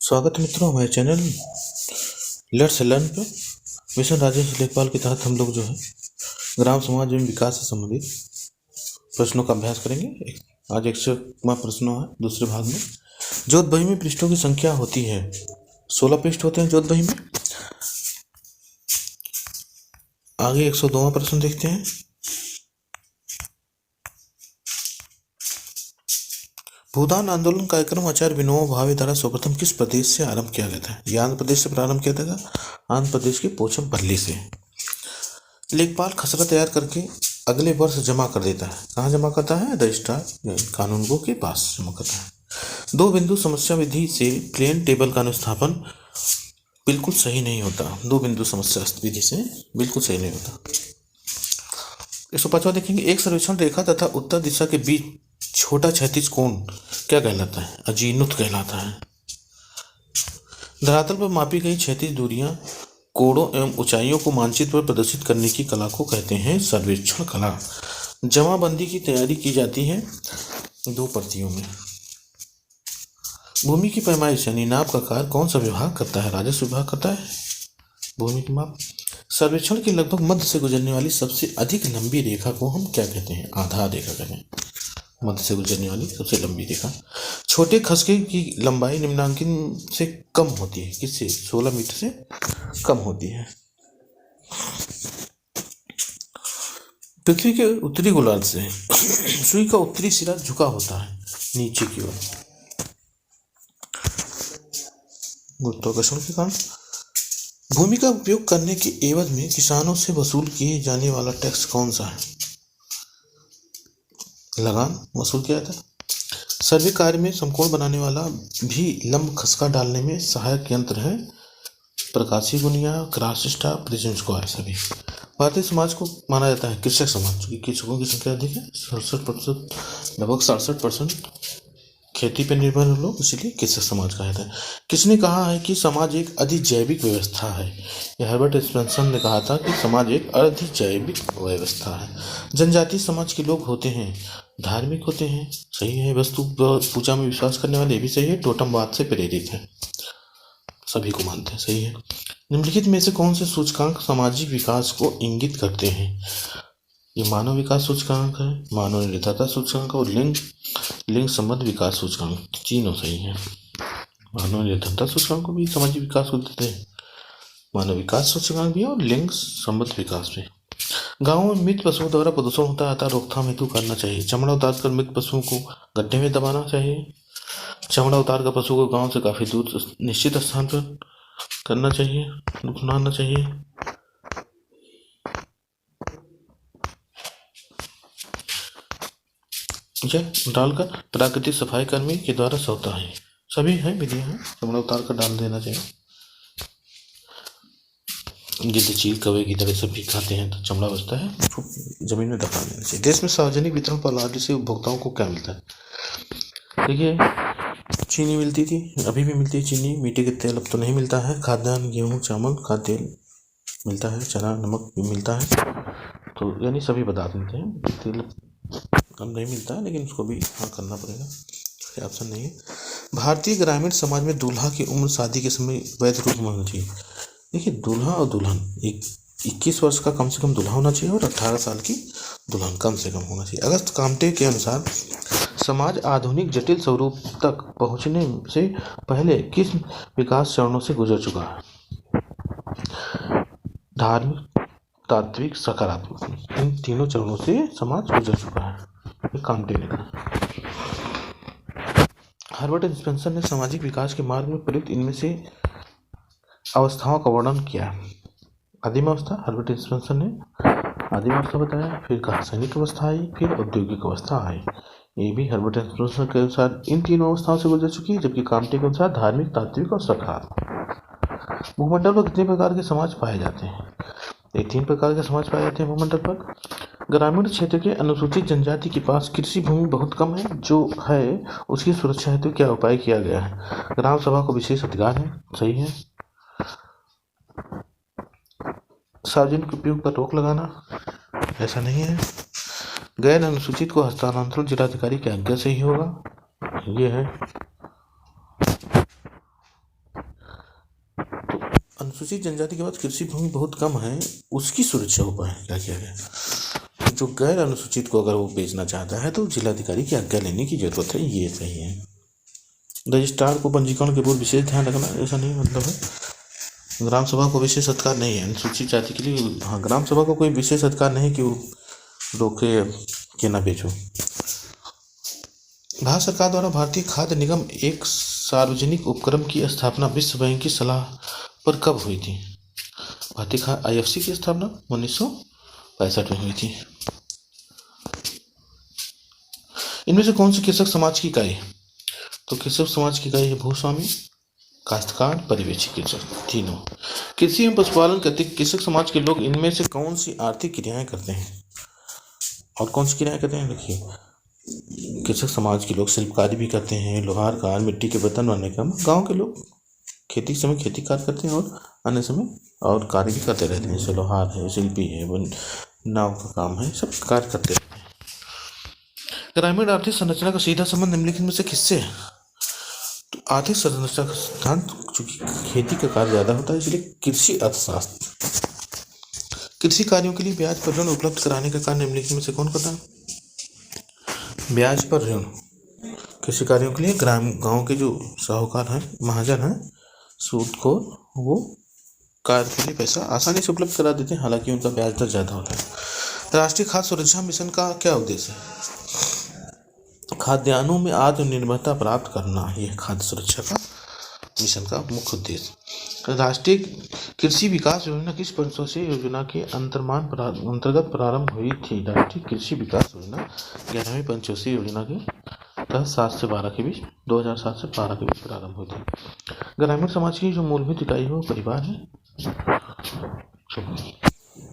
स्वागत है मित्रों हमारे चैनल लेट्स लर्न पे। मिशन राजेश लेखपाल के तहत हम लोग जो है ग्राम समाज एवं विकास से संबंधित प्रश्नों का अभ्यास करेंगे। आज 100वां प्रश्न है दूसरे भाग में। ज्योत बही में पृष्ठों की संख्या होती है 16 पृष्ठ होते हैं ज्योत बही में। आगे 102वां प्रश्न देखते हैं। भूदान आंदोलन कार्यक्रम आचार्य विनोबा भावे द्वारा सर्वप्रथम किस प्रदेश से आरंभ किया गया था? यह आंध्र प्रदेश से प्रारंभ किया था। आंध्र प्रदेश के पोचमपल्ली से। लेखपाल खसरा तैयार करके अगले वर्ष जमा कर देता है। कहाँ जमा करता है? रजिस्ट्रार कानूनगो के पास जमा करता है। दो बिंदु समस्या विधि से प्लेन टेबल का अनुस्थापन बिल्कुल सही नहीं होता। दो बिंदु समस्या विधि से बिल्कुल सही नहीं होता। 105वां देखेंगे। एक सर्वेक्षण रेखा तथा उत्तर दिशा के बीच छोटा क्षैतिज कोण क्या कहलाता है? अजीनुत कहलाता है। धरातल पर मापी गई क्षैतिज दूरियां, कोणों एवं ऊंचाइयों को मानचित्र पर प्रदर्शित करने की कला को कहते हैं सर्वेक्षण कला। जमाबंदी की तैयारी की जाती है दो प्रतियों में। भूमि की पैमाइश यानी नाप का कार्य कौन सा विभाग करता है? राजस्व विभाग करता है भूमि की माप। सर्वेक्षण के लगभग मध्य से गुजरने वाली सबसे अधिक लंबी रेखा को हम क्या कहते हैं? आधार रेखा कहते हैं। मध्य से गुजरने वाली सबसे लंबी रेखा। छोटे खसके की लंबाई निम्नांकित से कम होती है। किससे? 16 मीटर से कम होती है। पृथ्वी के उत्तरी गोलार्ध से सूर्य का उत्तरी सिरा झुका होता है नीचे की ओर गुरुत्वाकर्षण के कारण। भूमि का उपयोग करने के एवज में किसानों से वसूल किए जाने वाला टैक्स कौन सा है? लगान वसूल किया जाता है। सर्वे कार्य में समकोण बनाने वाला भी लंब खसका डालने में सहायक यंत्र है प्रकाशीय गुनिया, क्रॉस स्टार, प्रिज्म स्क्वायर। सभी भारतीय समाज को माना जाता है कृषक समाज, क्योंकि कृषकों की संख्या अधिक है 67%, लगभग 67% खेती पर निर्भर लोग, इसीलिए कृषक समाज कहा जाता है। किसने कहा है कि समाज एक अधिजैविक व्यवस्था है? यह हर्बर्ट स्पेंसर ने कहा था कि समाज एक अधिजैविक व्यवस्था है। जनजातीय समाज के लोग होते हैं धार्मिक होते हैं, सही है। वस्तु पूजा में विश्वास करने वाले भी सही है। टोटमवाद से प्रेरित है, सभी को मानते हैं, सही है। निम्नलिखित में से कौन से सूचकांक सामाजिक विकास को इंगित करते हैं? ये मानव विकास सूचकांक है, मानव निर्भरता सूचकांक और लिंग संबंध विकास सूचकांक, तीनों सही है। मानव निर्भरता सूचकांक को भी सामाजिक विकास को देते हैं, मानव विकास सूचकांक भी और लिंग संबंध विकास भी। गाँवों में मृत पशुओं द्वारा प्रदूषण होता है, रोकथाम हेतु करना चाहिए। चमड़ा उतार कर मृत पशुओं को गड्ढे में दबाना चाहिए। चमड़ा उतार कर पशुओं को गांव से काफी दूर निश्चित स्थान पर करना चाहिए, नुकसाना चाहिए। डालकर प्राकृतिक सफाई कर्मी के द्वारा सोता है, सभी है विधियां हैं। चमड़ा उतार कर डाल देना चाहिए। गिद्ध, चील, कौवे की तरह सभी खाते हैं तो चमड़ा बचता है, उसको जमीन में दफना देना चाहिए। देश में सार्वजनिक वितरण प्रणाली से उपभोक्ताओं को क्या मिलता है? देखिए, चीनी मिलती थी, अभी भी मिलती है चीनी। मिट्टी के तेल अब तो नहीं मिलता है। खाद्यान्न, गेहूँ, चावल, खाद्य तेल मिलता है। चना, नमक भी मिलता है, तो यानी सभी पदार्थ मिलते हैं। तेल अब नहीं मिलता है, लेकिन उसको भी हाँ करना पड़ेगा, कोई ऑप्शन नहीं है। भारतीय ग्रामीण समाज में दूल्हा की उम्र शादी के समय वैध रूप में होनी चाहिए। देखिए, दूल्हा और दुल्हन 21 वर्ष का कम से कम दूल्हा होना चाहिए और 18 साल की दुल्हन कम से कम होना चाहिए। अगस्त कामटे के अनुसार समाज आधुनिक जटिल स्वरूप तक पहुंचने से पहले किस विकास चरणों से गुजर चुका है? धार्मिक, तात्विक, सकारात्मक, इन तीनों चरणों से समाज गुजर चुका है, कामटे ने कहा। हर्बर्ट स्पेंसर ने सामाजिक विकास के मार्ग में प्रयुक्त इनमें से अवस्थाओं का वर्णन किया। आदिम अवस्था हर्बर्ट स्पेंसर ने आदिम अवस्था बताया, फिर रासायनिक अवस्था आई, फिर औद्योगिक अवस्था आई। ये भी हर्बर्ट स्पेंसर के अनुसार इन तीनों अवस्थाओं से गुजर चुकी है, जबकि कामटे के अनुसार धार्मिक, तात्विक और सकारात्मक। भूमंडल पर कितने प्रकार के समाज पाए जाते हैं? ये 3 प्रकार के समाज पाए जाते हैं भूमंडल पर। ग्रामीण क्षेत्र के अनुसूचित जनजाति के पास कृषि भूमि बहुत कम है, जो है उसकी सुरक्षा हेतु क्या उपाय किया गया है? ग्राम सभा को विशेष अधिकार है, सही है। सार्वजनिक उपयोग पर रोक लगाना, ऐसा नहीं है। गैर अनुसूचित को हस्तांतरण जिलाधिकारी की आज्ञा से ही होगा, ये है। अनुसूचित जनजाति के बाद कृषि भूमि बहुत कम है, उसकी सुरक्षा उपाय क्या किया गया? जो गैर अनुसूचित को अगर वो बेचना चाहता है तो जिलाधिकारी की आज्ञा लेने की जरूरत है, ये सही है। रजिस्ट्रार को पंजीकरण के पूर्व विशेष ध्यान रखना, ऐसा नहीं मतलब है। ग्राम सभा को विशेष अधिकार नहीं है अनुसूचित जाति के लिए। हाँ, ग्राम सभा को कोई विशेष अधिकार नहीं कि वो रोके कि ना बेचो। भारत सरकार द्वारा भारतीय खाद्य निगम एक सार्वजनिक उपक्रम की स्थापना विश्व बैंक की सलाह पर कब हुई थी? भारतीय IFC की स्थापना 1965 में हुई थी। इनमें से कौन सी कृषक समाज की इकाई? तो कृषक समाज की इकाई है भूस्वामी, काश्तकार, पर्यवेक्षी कृषक, तीनों। कृषि एवं पशुपालन करते कृषक समाज के लोग इनमें से कौन सी आर्थिक क्रियाएं करते हैं? और कौन सी क्रियाएं करते हैं? देखिए, कृषक समाज के लोग शिल्पकारी भी करते हैं, लोहार कार, मिट्टी के बर्तन बनाने का। गांव के लोग खेती के समय खेती कार्य करते हैं और अन्य समय और कार्य भी करते रहते हैं, जैसे लोहार है, शिल्पी है, नाव का काम है, सब कार्य करते रहते हैं। ग्रामीण आर्थिक संरचना का सीधा संबंध निम्नलिखित में से किससे है? तो आर्थिक संरचना का सिद्धांत, चूंकि खेती का कार्य ज्यादा होता है इसलिए कृषि अर्थशास्त्र। कृषि कार्यों के लिए ब्याज पर ऋण उपलब्ध कराने का कार्य निम्नलिखित में से कौन करता है? ब्याज पर ऋण कृषि कार्यों के लिए गांव के जो साहूकार हैं, महाजन हैं, सूदखोर, वो कार्य के लिए पैसा आसानी से उपलब्ध करा देते हैं, हालांकि उनका ब्याज दर ज्यादा होता है। राष्ट्रीय खाद्य सुरक्षा मिशन का क्या उद्देश्य है? खाद्यान्नों में आत्मनिर्भरता प्राप्त करना, यह खाद्य सुरक्षा का मिशन का मुख्य उद्देश्य। राष्ट्रीय कृषि विकास योजना किस पंचवर्षीय योजना के अंतर्गत प्रारंभ हुई थी? राष्ट्रीय कृषि विकास योजना 11वीं पंचवर्षीय योजना के तहत 7 से 12 के बीच 2007 से 12 के बीच प्रारंभ हुई थी। ग्रामीण समाज की जो मूलभूत इकाई है वो परिवार है।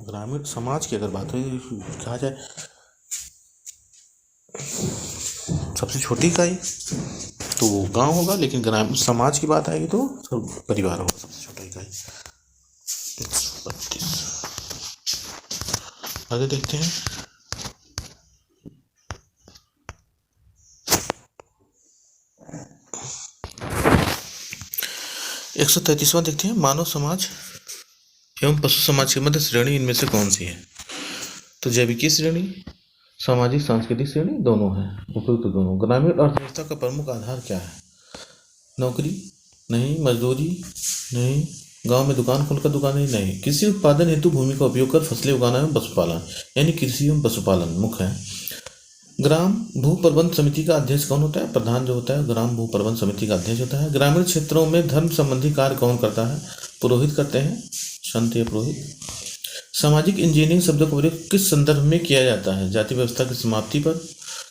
ग्रामीण समाज की अगर बात हो कहा जाए सबसे छोटी इकाई तो वो गांव होगा, लेकिन ग्रामीण समाज की बात आएगी तो सब परिवार होगा सबसे छोटा इकाई। 132 आगे देखते हैं। 133वां देखते हैं, मानव समाज एवं पशु समाज के मध्य श्रेणी इनमें से कौन सी है? तो जैविकी श्रेणी, सामाजिक सांस्कृतिक श्रेणी, दोनों है, उपयुक्त दोनों। ग्रामीण अर्थव्यवस्था का प्रमुख आधार क्या है? नौकरी नहीं, मजदूरी नहीं, गांव में दुकान खोलकर दुकानें नहीं, कृषि उत्पादन हेतु भूमि का उपयोग कर फसलें उगाना एवं पशुपालन, यानी कृषि एवं पशुपालन मुख्य है। ग्राम भू प्रबंध समिति का अध्यक्ष कौन होता है? प्रधान जो होता है ग्राम भू प्रबंध समिति का अध्यक्ष होता है। ग्रामीण क्षेत्रों में धर्म संबंधी कार्य कौन करता है? पुरोहित करते हैं, संत या पुरोहित। सामाजिक इंजीनियरिंग शब्द का प्रयोग किस संदर्भ में किया जाता है? जाति व्यवस्था की समाप्ति पर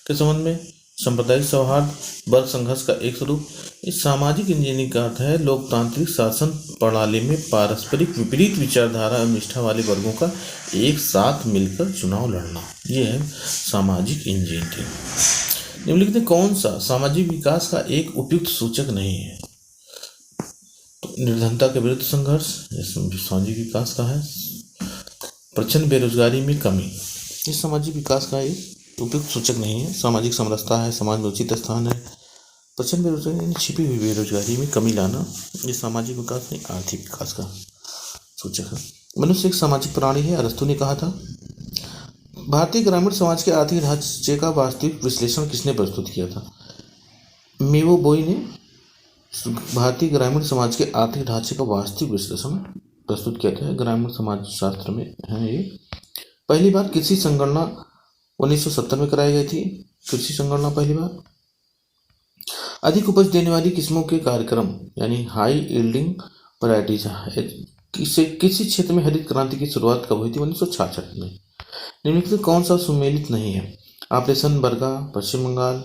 के संबंध में, सांप्रदायिक सौहार्द, वर्ग संघर्ष का एक स्वरूप। इस सामाजिक इंजीनियरिंग का अर्थ है लोकतांत्रिक शासन प्रणाली में पारस्परिक विपरीत विचारधारा और निष्ठा वाले वर्गों का एक साथ मिलकर चुनाव लड़ना, ये है सामाजिक इंजीनियरिंग। निम्नलिखित में कौन सा सामाजिक विकास का एक उपयुक्त सूचक नहीं है? तो निर्धनता के विरुद्ध संघर्ष सामाजिक विकास का है। प्रचंड बेरोजगारी में कमी, ये सामाजिक विकास का एक उपयुक्त सूचक नहीं है। सामाजिक समरसता है, समाज में उचित स्थान है। प्रचंड बेरोजगारी यानी छिपी हुई बेरोजगारी में कमी लाना, ये सामाजिक विकास नहीं आर्थिक विकास का सूचक है। मनुष्य एक सामाजिक प्राणी है, अरस्तु ने कहा था। भारतीय ग्रामीण समाज के आर्थिक ढांचे का वास्तविक विश्लेषण किसने प्रस्तुत किया था? मेवो बोई ने भारतीय ग्रामीण समाज के आर्थिक ढांचे का वास्तविक विश्लेषण प्रस्तुत किया था। ग्रामीण समाज शास्त्र में है ये। पहली बार कृषि संगणना 1970 में कराई गई थी। कृषि संगणना पहली बार। अधिक उपज देने वाली किस्मों के कार्यक्रम यानी हाई यील्डिंग वैरायटीज, किसी क्षेत्र में हरित क्रांति की शुरुआत कब हुई थी? 1966 में। निम्नलिखित कौन सा सुमेलित नहीं है? ऑपरेशन बरगा पश्चिम बंगाल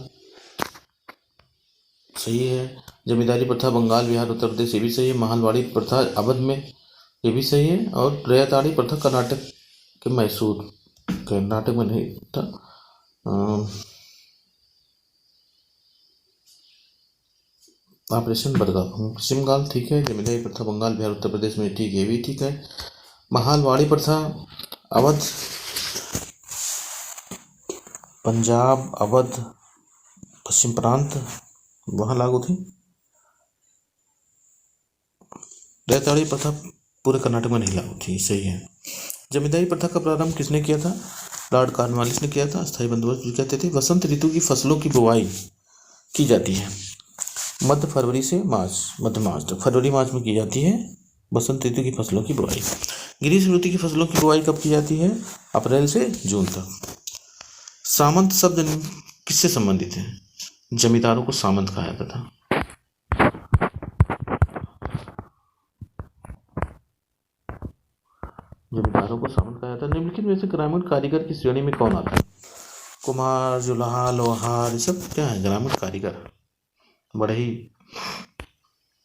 सही है। जमींदारी प्रथा बंगाल, बिहार, उत्तर प्रदेश, ये भी सही है। महलवाड़ी प्रथा अवध में, ये भी सही है। और रैयताड़ी प्रथा कर्नाटक के मैसूर, कर्नाटक में नहीं था। ऑपरेशन बरगा पश्चिम बंगाल ठीक है। जमींदारी प्रथा बंगाल, बिहार, उत्तर प्रदेश में ठीक है, ये भी ठीक है। महलवाड़ी प्रथा अवध, पंजाब, अवध, पश्चिम प्रांत, वहाँ लागू थी। रैयताड़ी प्रथा पूरे कर्नाटक में नहीं लागू थी, सही है। जमींदारी प्रथा का प्रारंभ किसने किया था? लॉर्ड कॉर्नवालिस ने किया था। स्थायी बंदोबस्त भी कहते थे। वसंत ऋतु की फसलों की बुवाई की जाती है मध्य फरवरी से मध्य मार्च तक। फरवरी मार्च में की जाती है बसंत ऋतु की फसलों की बुवाई। ग्रीष्म ऋतु की फसलों की बुवाई कब की जाती है? अप्रैल से जून तक। सामंत शब्द किससे संबंधित है? जमींदारों को सामंत कहा जाता था। जमींदारों को सामंत कहा जाता है। निम्नलिखित में से ग्रामीण कारीगर की श्रेणी में कौन आता है? कुम्हार, जुलाहा, लोहार, ये सब क्या है? ग्रामीण कारीगर। बढ़ई।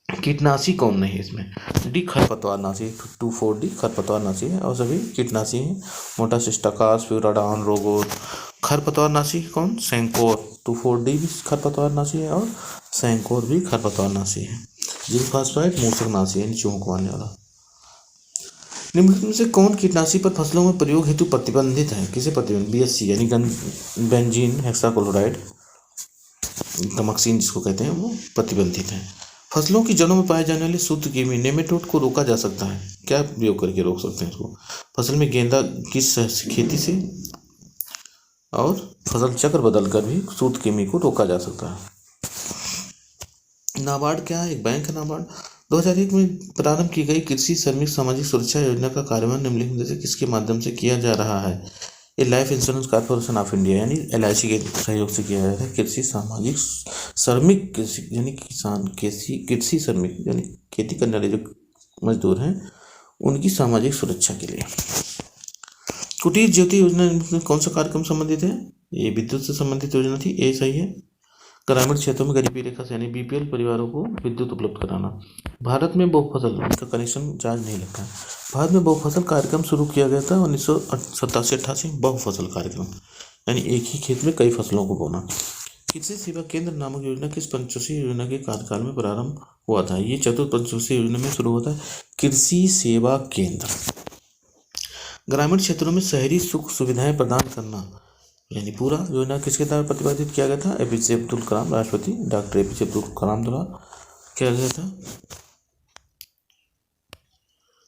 कीटनाशी कौन नहीं है इसमें? डी खरपतवारनाशी, 2,4-D खरपतवारनाशी है और सभी कीटनाशी हैं। मोटासिस्टाकास, फ्यूराडान, रोगोर। खरपतवारनाशी कौन? सेंकोर। 2,4-D भी खरपतवारनाशी है और सेंकोर भी खरपतवारनाशी है। जिंक फॉस्फेट मूसकनाशी है, चूहों को मारने वाला। निम्नलिखित में से कौन कीटनाशी पर फसलों में प्रयोग हेतु प्रतिबंधित है? किसे प्रतिबंधित? BSC यानी बेंजीन हेक्साक्लोराइड, गमक्सीन जिसको कहते हैं, वो प्रतिबंधित है। फसलों की जड़ों में पाए जाने वाले सूत्रकृमि नेमेटोड को रोका जा सकता है। क्या प्रयोग करके रोक सकते हैं इसको? फसल में गेंदा किस खेती से और फसल चक्र बदल कर भी सूत्रकृमि को रोका जा सकता है। नाबार्ड क्या है? एक बैंक है नाबार्ड। 2001 में प्रारंभ की गई कृषि श्रमिक सामाजिक सुरक्षा योजना का कार्यान्वयन निम्नलिखित में से किसके माध्यम से किया जा रहा है? ये life insurance corporation of India यानी LIC के सहयोग से किया जाता है। कृषि सामाजिक श्रमिक कृषि यानी किसान, कृषि श्रमिक यानी खेती करने वाले जो मजदूर हैं उनकी सामाजिक सुरक्षा के लिए। कुटीर ज्योति योजना में कौन सा कार्यक्रम संबंधित है? ये विद्युत से संबंधित योजना थी, ये सही है। ग्रामीण क्षेत्रों में गरीबी रेखा से यानी BPL परिवारों को विद्युत उपलब्ध कराना। भारत में बहुफसल का कनेक्शन चार्ज नहीं लगता है। भारत में बहुफसल कार्यक्रम शुरू किया गया था 1987-88। बहुफसल कार्यक्रम यानी एक ही खेत में कई फसलों को बोना। कृषि सेवा केंद्र नामक योजना किस पंचवर्षीय योजना के कार्यकाल में प्रारंभ हुआ था? ये चतुर्थ पंचवर्षीय योजना में शुरू होता है कृषि सेवा केंद्र। ग्रामीण क्षेत्रों में शहरी सुख सुविधाएं प्रदान करना यानी पूरा योजना किसके द्वारा प्रतिपादित किया गया था? APJ अब्दुल कलाम, राष्ट्रपति डॉक्टर APJ अब्दुल कलाम द्वारा किया गया था।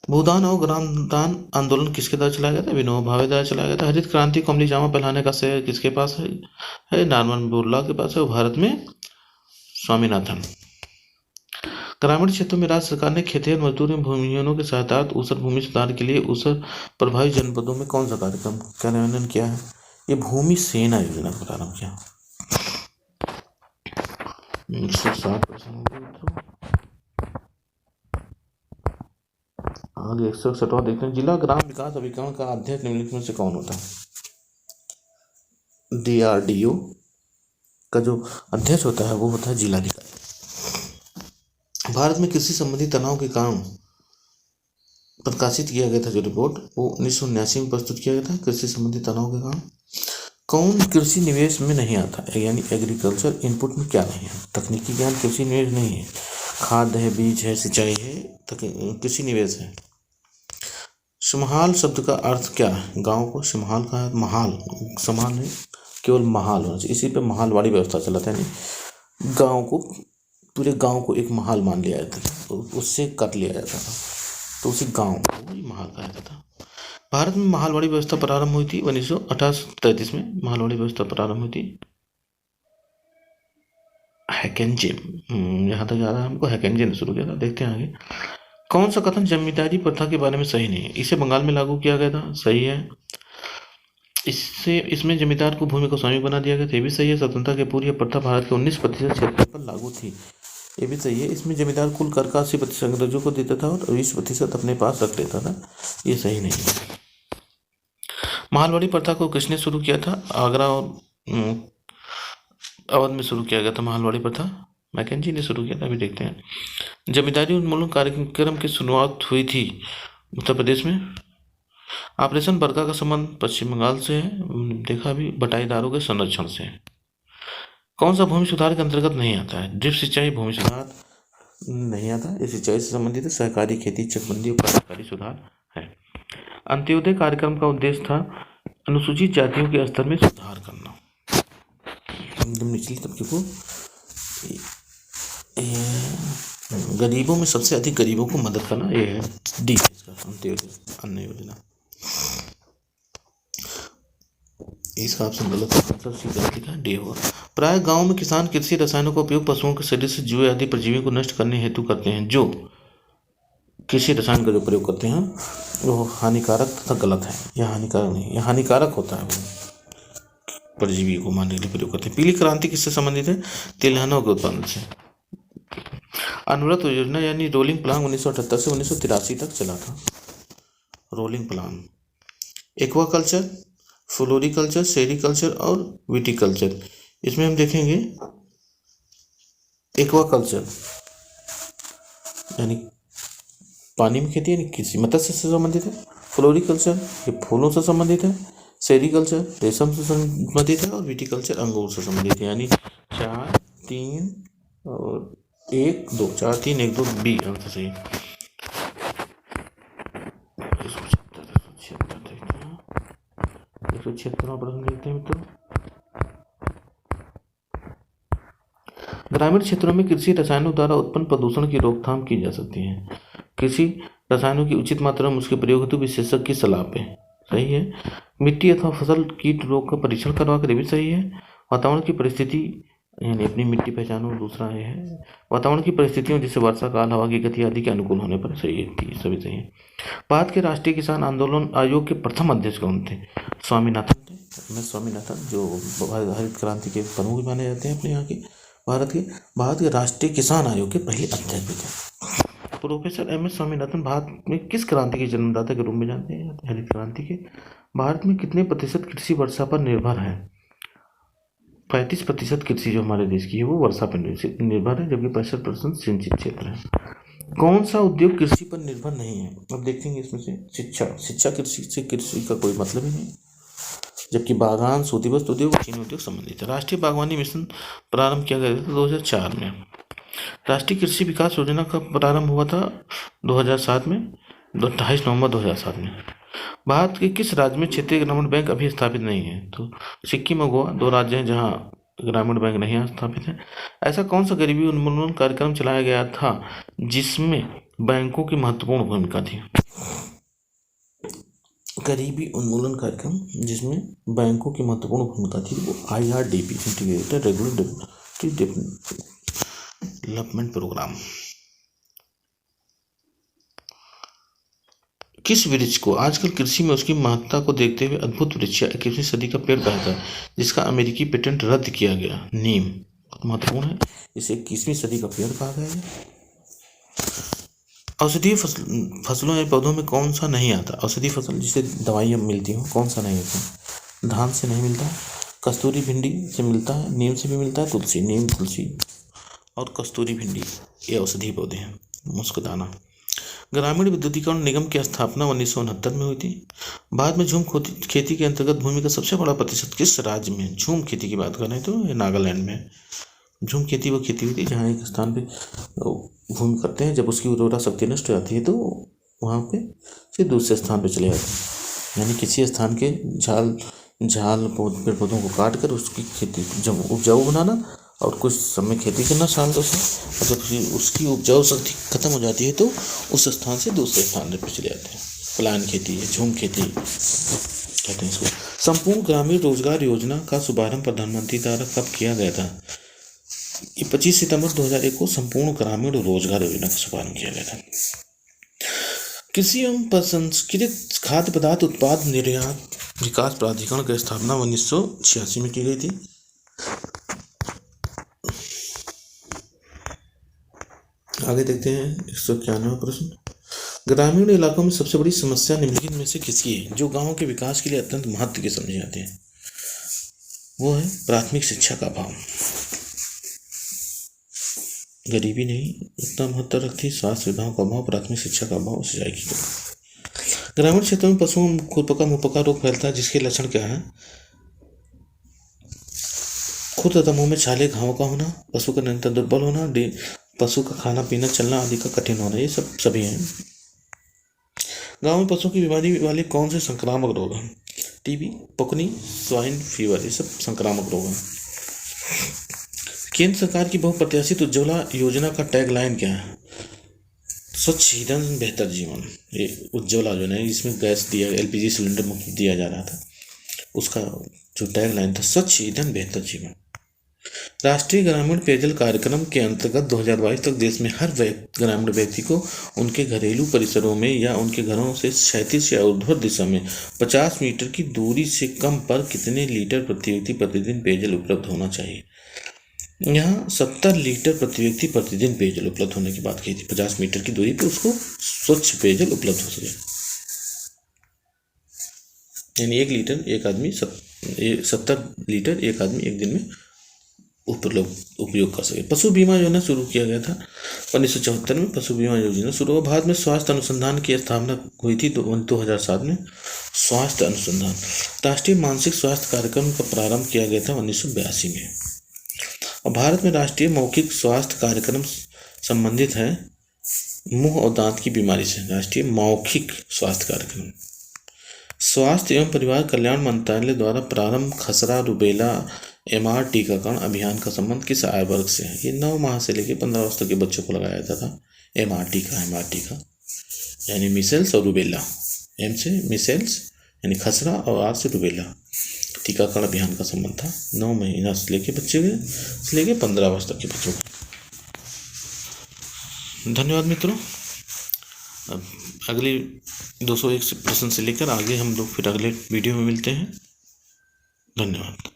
भूदान और ग्रामदान आंदोलन किसके द्वारा चलाया गया था? विनोबा भावे द्वारा चलाया गया था। हरित क्रांति को अमली जामा पहनाने का श्रेय किसके पास है? नॉर्मन बोरलॉग के पास है और भारत में स्वामीनाथन। ग्रामीण क्षेत्रों में राज्य सरकार ने खेतिहर मजदूर भूमिहीनों के सहायता ऊसर भूमि सुधार के लिए ऊसर प्रभावित जनपदों में कौन सा कार्यक्रम कार्यान्वयन किया है? ये भूमि सेना योजना का प्रारंभ किया। 160%। आगे 161 देखते हैं। जिला ग्राम विकास अभिकरण का अध्यक्ष निम्नलिखित में से कौन होता है? DRDO का जो अध्यक्ष होता है वो होता है जिलाधिकारी। भारत में कृषि संबंधी तनाव के कारण प्रकाशित किया गया था जो रिपोर्ट, वो 1979 में प्रस्तुत किया गया था। कृषि संबंधी तनाव के कारण कौन कृषि निवेश में नहीं आता है? यानी एग्रीकल्चर इनपुट में क्या नहीं है? तकनीकी ज्ञान कृषि निवेश नहीं है। खाद है, बीज है, सिंचाई है, कृषि निवेश है। समहाल शब्द का अर्थ क्या है? गांव को समहाल कहा है। महाल समाल नहीं, केवल महाल होना चाहिए। इसी पे महालवाड़ी व्यवस्था चला था, यानी गांव को, पूरे गांव को एक महाल मान लिया जाता था, उससे कट लिया जाता था, तो उसी गांव को ही महाल कहा जाता था। भारत में महालवाड़ी व्यवस्था प्रारंभ हुई थी 1938-33 में। महालवाड़ी व्यवस्था प्रारंभ हुई थी हैकेंजे, यहाँ तक याद है हमको, हैकेंजे ने शुरू किया था। देखते हैं आगे। कौन सा कथन जमींदारी प्रथा के बारे में सही नहीं है? इसे बंगाल में लागू किया गया था, सही है। इसमें जमींदार को भूमि को स्वामी बना दिया गया था, ये भी सही है। स्वतंत्रता के पूर्व यह प्रथा भारत के 19% क्षेत्र पर लागू थी, ये भी सही है। इसमें जमींदार कुल कर का 80% अंग्रेजों को देता था और 20% अपने पास रख लेता था, ये सही नहीं है। महालवाड़ी प्रथा को किसने शुरू किया था? आगरा और अवध में शुरू किया गया था महालवाड़ी प्रथा, मैकेंजी ने शुरू किया था। अभी देखते हैं। जमींदारी उन्मूलन कार्यक्रम की शुरुआत हुई थी उत्तर प्रदेश में। ऑपरेशन बरका का संबंध पश्चिम बंगाल से है, देखा भी, बटाईदारों के संरक्षण से। कौन सा भूमि सुधार के अंतर्गत नहीं आता है? ड्रिप सिंचाई भूमि सुधार नहीं आता, ये सिंचाई से संबंधित है। सहकारी खेती, चकबंदी और काश्तकारी सुधार है। अंत्योदय कार्यक्रम का उद्देश्य था अनुसूचित जातियों के स्तर में सुधार करना, एकदम निचली तबके को, गरीबों में सबसे अधिक गरीबों को मदद करना, ये है डी। इसका अंत्योदय अन्न योजना, इसका ऑप्शन गलत है, मतलब सी गलत लिखा है, डी होगा। प्राय गांव में किसान कृषि रसायनों का उपयोग पशुओं के शरीर से जुए आदि परजीवी को नष्ट करने हेतु करते हैं। जो कृषि रसायन का जो प्रयोग करते हैं वो हानिकारक तथा गलत है, यह हानिकारक नहीं, यह हानिकारक होता है, वो परजीवी को मारने के लिए प्रयोग करते हैं। पीली क्रांति किससे संबंधित है? तिलहनों के उत्पादन से। अनवरत योजना यानी रोलिंग प्लान 1978 से 1983 तक चला था। Rolling plan. Aquaculture, floriculture, sericulture और विटिकल्चर। इसमें हम देखेंगे एक्वाकल्चर यानी पानी में खेती, यानी कृषि मत्स्य से संबंधित है। फ्लोरिकल्चर ये फूलों से संबंधित है। सेरिकल्चर रेशम से संबंधित है। और विटिकल्चर अंगूर से संबंधित है। यानी 4, 3 और 1, 2, 4, 3, 1, 2 बी आंसर सही। 176वां प्रश्न देखते हैं मित्रों। ग्रामीण क्षेत्रों में कृषि रसायनों द्वारा उत्पन्न प्रदूषण की रोकथाम की जा सकती है। कृषि रसायनों की उचित मात्रा में उसके प्रयोग हेतु विशेषज्ञ की सलाह पे, सही है। मिट्टी अथवा फसल कीट रोग का परीक्षण करवा कर भी सही है। वातावरण की परिस्थिति यानी अपनी मिट्टी पहचानो, दूसरा है वातावरण की परिस्थितियों जैसे वर्षा काल, हवा की गति आदि के अनुकूल होने पर, सही है, सभी सही है। भारत के राष्ट्रीय किसान आंदोलन आयोग के प्रथम अध्यक्ष कौन थे? स्वामीनाथन थे। स्वामीनाथन जो हरित क्रांति के प्रमुख माने जाते हैं अपने यहाँ के भारत के राष्ट्रीय किसान आयोग के पहले अध्यक्ष भी थे। Professor M S Swaminathan Bharat में किस क्रांति के जन्मदाता के रूप में जानते हैं? हरित क्रांति के। भारत में कितने प्रतिशत कृषि वर्षा पर निर्भर है? 35% कृषि जो हमारे देश की है वो वर्षा पर निर्भर है, जबकि 65% सिंचित क्षेत्र है। कौन सा उद्योग कृषि पर निर्भर नहीं है? अब देखेंगे इसमें से शिक्षा कृषि से कृषि का कोई मतलब ही नहीं, जबकि बागान, सूती वस्त्र उद्योग, चीनी उद्योग संबंधित है। राष्ट्रीय बागवानी मिशन प्रारंभ किया गया था 2004 में। राष्ट्रीय कृषि विकास योजना का प्रारंभ हुआ था 2007 में, 28 नवंबर 2007 में। भारत के किस राज्य में क्षेत्रीय ग्रामीण बैंक अभी स्थापित नहीं है? तो सिक्किम और गोवा 2 राज्य हैं जहां ग्रामीण बैंक नहीं स्थापित है। ऐसा कौन सा गरीबी उन्मूलन कार्यक्रम चलाया गया था जिसमें बैंकों की महत्वपूर्ण भूमिका थी? गरीबी उन्मूलन कार्यक्रम जिसमें बैंकों की महत्वपूर्ण भूमिका थी वो IRDP, integrated regular development programme. किस वृक्ष को आजकल कृषि में उसकी महत्ता को देखते हुए अद्भुत वृक्ष या 21वीं सदी का पेड़ कहा था, जिसका अमेरिकी पेटेंट रद्द किया गया? नीम महत्वपूर्ण है, इसे 21वीं सदी का पेड़ कहा गया है। औषधीय फसलों या पौधों में कौन सा नहीं आता? औषधीय फसल जिसे दवाइयाँ मिलती हो, कौन सा नहीं आता? धान से नहीं मिलता, कस्तूरी भिंडी से मिलता है, नीम से भी मिलता है, तुलसी, नीम, तुलसी और कस्तूरी भिंडी ये औषधीय पौधे हैं। मुस्कदाना। ग्रामीण विद्युतीकरण निगम की स्थापना 1969 में हुई थी। भारत में झूम खेती के अंतर्गत भूमि का सबसे बड़ा प्रतिशत किस राज्य में? झूम खेती की बात कर रहे हैं तो नागालैंड में। झूम खेती वो खेती हुई थी जहाँ एक स्थान पे भूमि करते हैं, जब उसकी उर्वरा शक्ति नष्ट हो जाती है तो वहाँ पे फिर दूसरे स्थान पे चले जाते हैं। यानी किसी स्थान के झाल पेड़ पौधों को काट कर उसकी खेती उपजाऊ बनाना और कुछ समय खेती करना साल 2 साल, और जब उसकी उपजाऊ शक्ति खत्म हो जाती है तो उस स्थान से दूसरे स्थान पर चले जाते हैं। प्लान खेती है, झूम खेती कहते हैं इसको। संपूर्ण ग्रामीण रोजगार योजना का शुभारंभ प्रधानमंत्री द्वारा कब किया गया था? ये 25 सितंबर 2001 को संपूर्ण ग्रामीण रोजगार योजना का शुभारंभ किया गया था। कृषि एवं प्रसंस्कृत खाद्य पदार्थ उत्पाद निर्यात विकास प्राधिकरण की स्थापना 1986 में की गई थी। आगे देखते हैं 191वां प्रश्न। ग्रामीण इलाकों में सबसे बड़ी समस्या निम्नलिखित में से किसकी है जो गांवों के विकास के लिए अत्यंत महत्व के समझे जाते हैं? वो है प्राथमिक शिक्षा का अभाव। गरीबी नहीं उतना महत्व रखती, स्वास्थ्य सुविधाओं का अभाव, प्राथमिक शिक्षा का अभाव, सिंचाई की कमी। ग्रामीण क्षेत्रों में पशुओं में खुरपका मुंहपका रोग फैलता है, जिसके लक्षण क्या है? खुद तथा मुंह में छाले घावों का होना, पशु का निरंतर दुर्बल होना, पशु का खाना पीना चलना आदि का कठिन होना, ये सभी हैं। गांव में पशुओं की बीमारी वाले कौन से संक्रामक रोग हैं? टीबी, पुकनी, स्वाइन फीवर, ये सब संक्रामक रोग हैं। केंद्र सरकार की बहुप्रत्याशित उज्ज्वला योजना का टैगलाइन क्या है? स्वच्छ ईंधन बेहतर जीवन, ये उज्ज्वला योजना है, इसमें गैस दिया, LPG सिलेंडर मुफ्त दिया जा रहा था, उसका जो टैगलाइन था स्वच्छ ईंधन बेहतर जीवन। राष्ट्रीय ग्रामीण पेयजल कार्यक्रम के अंतर्गत 2022 तक देश में हर ग्रामीण व्यक्ति को उनके घरेलू परिसरों में या उनके घरों से क्षैतिज या ऊर्ध्वाधर दिशा में 50 मीटर की दूरी से कम पर कितने लीटर प्रति व्यक्ति प्रतिदिन पेयजल उपलब्ध होना चाहिए। यहाँ 70 लीटर प्रति व्यक्ति प्रतिदिन पेयजल उपलब्ध होने की बात की थी। 50 मीटर की दूरी पर उसको स्वच्छ पेयजल उपलब्ध हो सके, यानी 1 लीटर एक आदमी 70 लीटर एक आदमी एक दिन में उपयोग कर सके। पशु बीमा योजना शुरू किया गया था 1974 में। पशु बीमा योजना शुरू हुआ। भारत में स्वास्थ्य अनुसंधान की स्थापना हुई थी 2007 में। स्वास्थ्य अनुसंधान राष्ट्रीय मानसिक स्वास्थ्य कार्यक्रम का प्रारंभ किया गया था 1982 में। और भारत में राष्ट्रीय मौखिक स्वास्थ्य कार्यक्रम संबंधित है मुंह और दांत की बीमारी से। राष्ट्रीय मौखिक स्वास्थ्य कार्यक्रम स्वास्थ्य एवं परिवार कल्याण मंत्रालय द्वारा प्रारंभ खसरा, रुबेला, MR टीकाकरण अभियान का संबंध किस आयु वर्ग से है। ये 9 माह से लेकर 15 वर्ष तक के बच्चों को लगाया जाता था MR टीका यानी मिसेल्स और रुबेला। M से मिसेल्स यानी खसरा और R से रुबेला टीकाकरण अभियान का संबंध था 9 महीना से लेकर 15 वर्ष तक के बच्चों को। धन्यवाद मित्रों। अब अगले 201 प्रश्न से लेकर आगे हम लोग फिर अगले वीडियो में मिलते हैं। धन्यवाद।